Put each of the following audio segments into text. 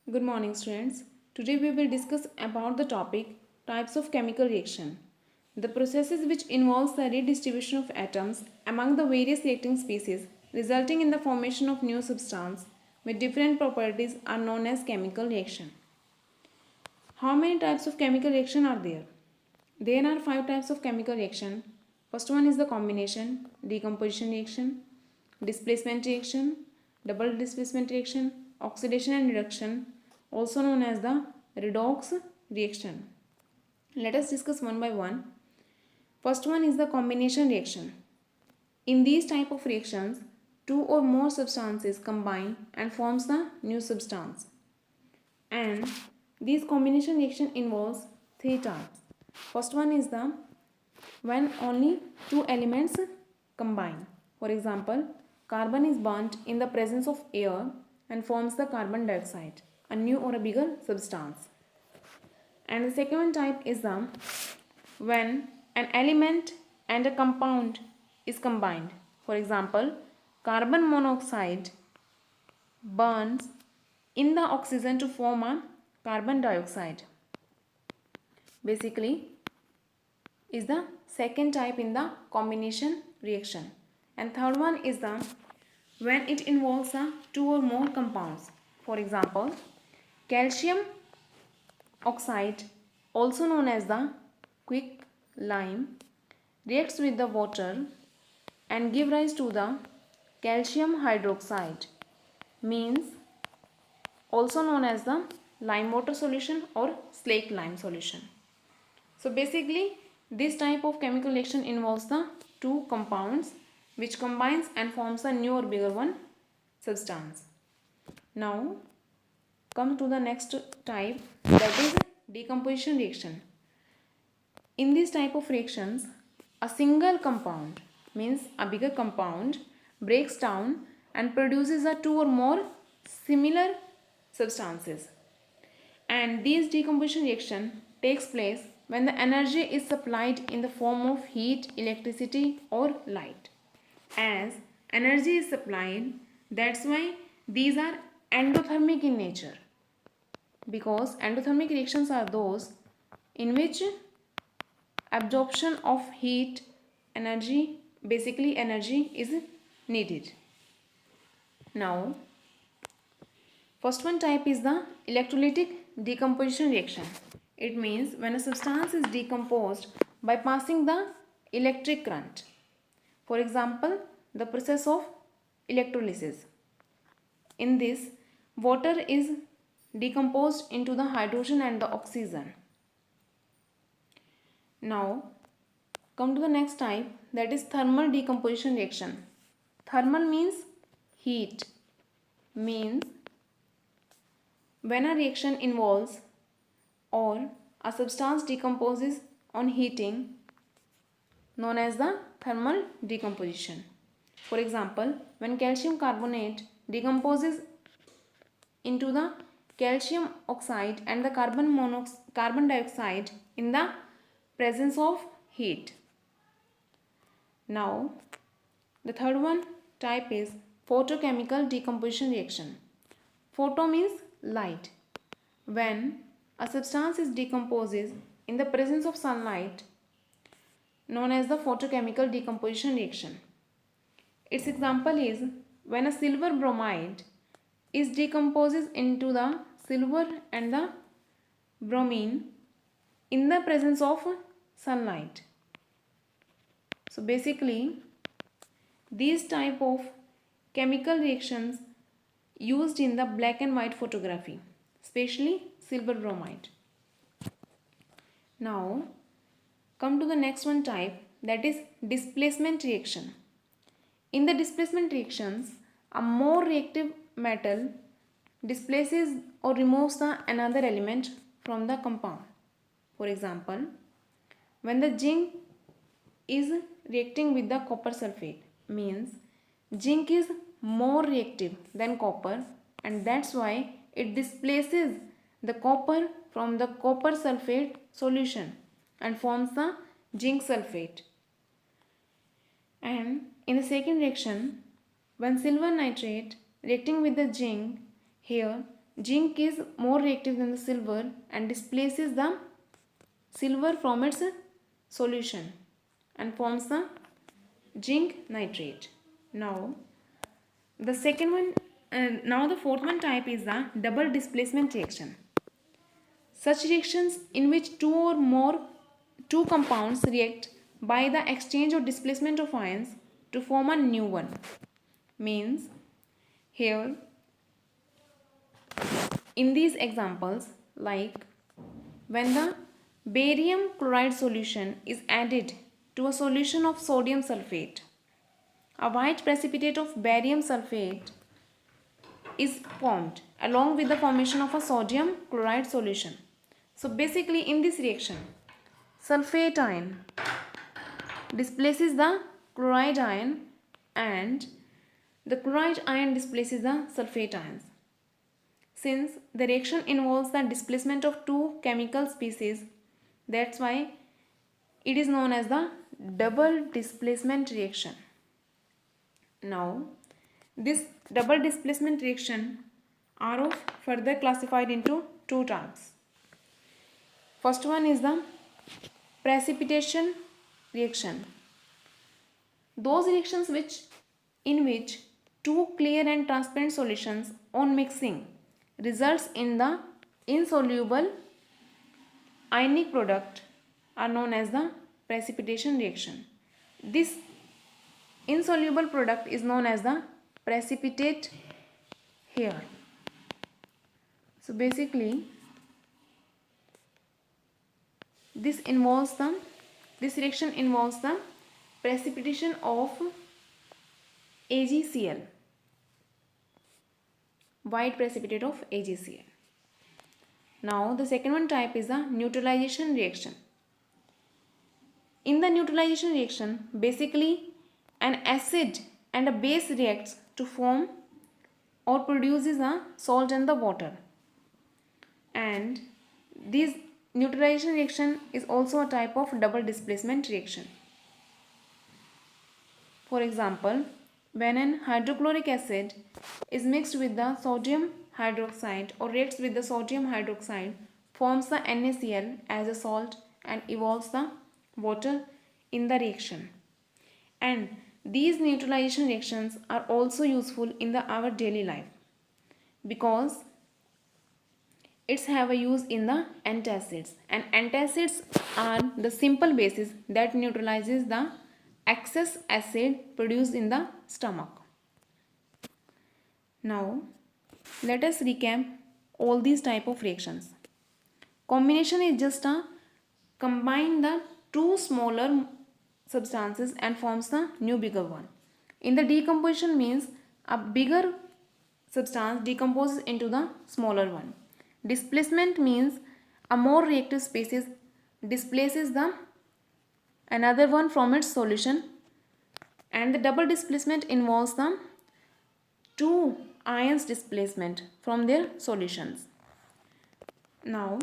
Good morning, students. Today we will discuss about the topic types of chemical reaction. The processes which involves the redistribution of atoms among the various reacting species resulting in the formation of new substance with different properties are known as chemical reaction. How many types of chemical reaction are there? There are 5 types of chemical reaction. First one is the combination, decomposition reaction, displacement reaction, double displacement reaction, oxidation and reduction, also known as the redox reaction. Let us discuss one by one. First one is the combination reaction. In these type of reactions, two or more substances combine and forms the new substance. And this combination reaction involves 3 types. First one is the when only two elements combine. For example, carbon is burnt in the presence of air and forms the carbon dioxide, a new or a bigger substance. And the second type is the when an element and a compound is combined. For example, carbon monoxide burns in the oxygen to form a carbon dioxide. Basically, is the second type in the combination reaction. And third one is the when it involves two or more compounds. For example, calcium oxide, also known as the quicklime, reacts with the water and give rise to the calcium hydroxide, means also known as the lime water solution or slaked lime solution. So basically, this type of chemical reaction involves the two compounds which combines and forms a new or bigger one substance. Now come to the next type, that is decomposition reaction. In this type of reactions, a single compound, means a bigger compound, breaks down and produces a two or more similar substances. And this decomposition reaction takes place when the energy is supplied in the form of heat, electricity or light. As energy is supplied, that's why these are endothermic in nature, because endothermic reactions are those in which absorption of heat energy, basically energy, is needed. Now first one type is the electrolytic decomposition reaction. It means when a substance is decomposed by passing the electric current. For example, the process of electrolysis. In this, water is decomposed into the hydrogen and the oxygen. Now, come to the next type, that is thermal decomposition reaction. Thermal means heat, means when a reaction involves or a substance decomposes on heating, known as the thermal decomposition. For example, when calcium carbonate decomposes into the calcium oxide and the carbon dioxide in the presence of heat. Now, the third one type is photochemical decomposition reaction. Photo means light. When a substance is decomposes in the presence of sunlight, known as the photochemical decomposition reaction. Its example is when a silver bromide is decomposes into the silver and the bromine in the presence of sunlight. So basically, these type of chemical reactions used in the black and white photography, especially silver bromide. Now come to the next one type, that is displacement reaction. In the displacement reactions, a more reactive metal displaces or removes the another element from the compound. For example, when the zinc is reacting with the copper sulfate, means zinc is more reactive than copper, and that's why it displaces the copper from the copper sulfate solution and forms the zinc sulfate. And in the second reaction, when silver nitrate reacting with the zinc, here zinc is more reactive than the silver and displaces the silver from its solution and forms the zinc nitrate. Now the fourth one type is the double displacement reaction. Such reactions in which two compounds react by the exchange or displacement of ions to form a new one. Means here in these examples, like when the barium chloride solution is added to a solution of sodium sulfate, a white precipitate of barium sulfate is formed along with the formation of a sodium chloride solution. So basically in this reaction, sulfate ion displaces the chloride ion and the chloride ion displaces the sulfate ions. Since the reaction involves the displacement of two chemical species, that's why it is known as the double displacement reaction. Now, this double displacement reaction are further classified into two types. First one is the precipitation reaction. Those reactions in which two clear and transparent solutions on mixing results in the insoluble ionic product are known as the precipitation reaction. This insoluble product is known as the precipitate here. So basically this reaction involves the precipitation of AgCl, white precipitate of AgCl. Now the second one type is the neutralization reaction. In the neutralization reaction, basically an acid and a base reacts to form or produces a salt and the water. And this neutralization reaction is also a type of double displacement reaction. For example, when an hydrochloric acid is mixed with the sodium hydroxide or reacts with the sodium hydroxide, forms the NaCl as a salt and evolves the water in the reaction. And these neutralization reactions are also useful in our daily life because it's have a use in the antacids, and antacids are the simple bases that neutralizes the excess acid produced in the stomach. Now let us recap all these type of reactions. Combination is just a combine the two smaller substances and forms the new bigger one. In the decomposition means a bigger substance decomposes into the smaller one. Displacement means a more reactive species displaces the another one from its solution, and the double displacement involves the two ions displacement from their solutions. Now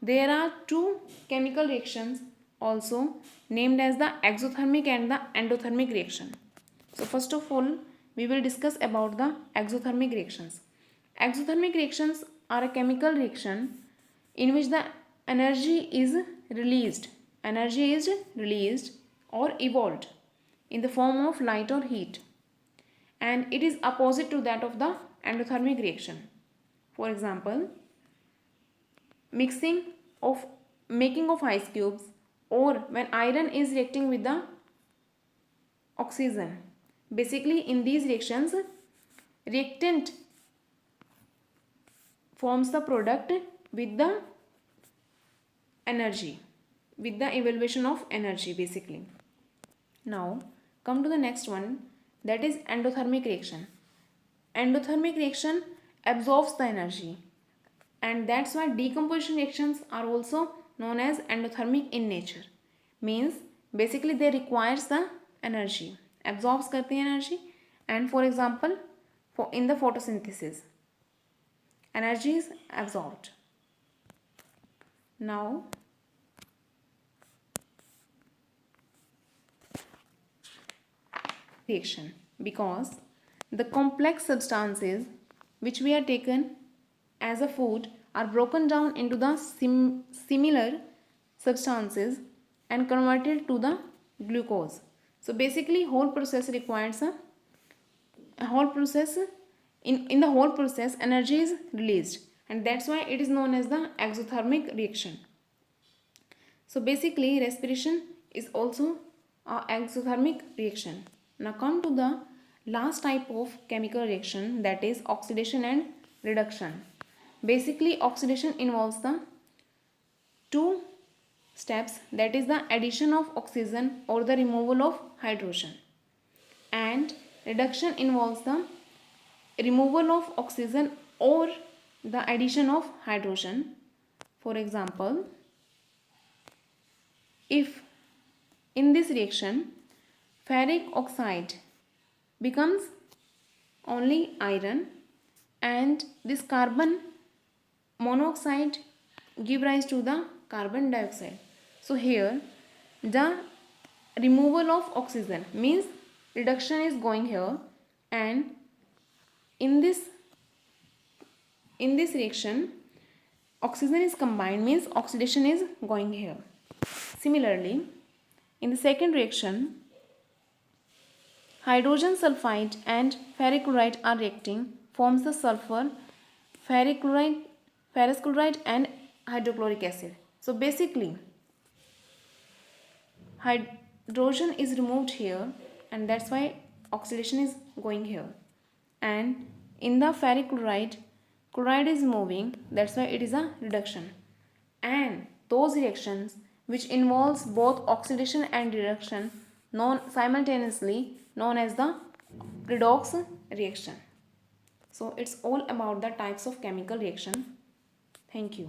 there are two chemical reactions also named as the exothermic and the endothermic reaction. So first of all we will discuss about the exothermic reactions. Exothermic reactions are a chemical reaction in which the energy is released or evolved in the form of light or heat, and it is opposite to that of the endothermic reaction. For example, making of ice cubes, or when iron is reacting with the oxygen. Basically in these reactions, reactant forms the product with the energy, with the evaluation of energy basically. Now come to the next one, that is endothermic reaction. Endothermic reaction absorbs the energy, and that's why decomposition reactions are also known as endothermic in nature. Means basically they requires the energy, absorbs करते हैं energy, and for example in the photosynthesis energy is absorbed. Now reaction, because the complex substances which we are taken as a food are broken down into the similar substances and converted to the glucose. So basically whole process requires a whole process. In the whole process energy is released, and that's why it is known as the exothermic reaction. So basically respiration is also a exothermic reaction. Now come to the last type of chemical reaction, that is oxidation and reduction. Basically oxidation involves the two steps, that is the addition of oxygen or the removal of hydrogen, and reduction involves the removal of oxygen or the addition of hydrogen. For example, if in this reaction ferric oxide becomes only iron and this carbon monoxide give rise to the carbon dioxide. So here the removal of oxygen means reduction is going here, and in this reaction oxygen is combined means oxidation is going here. Similarly, in the second reaction hydrogen sulfide and ferric chloride are reacting, forms the sulfur, ferric chloride, ferrous chloride and hydrochloric acid. So basically hydrogen is removed here, and that's why oxidation is going here. And in the ferric chloride, chloride is moving, that's why it is a reduction. And those reactions which involves both oxidation and reduction known simultaneously known as the redox reaction. So it's all about the types of chemical reaction. Thank you.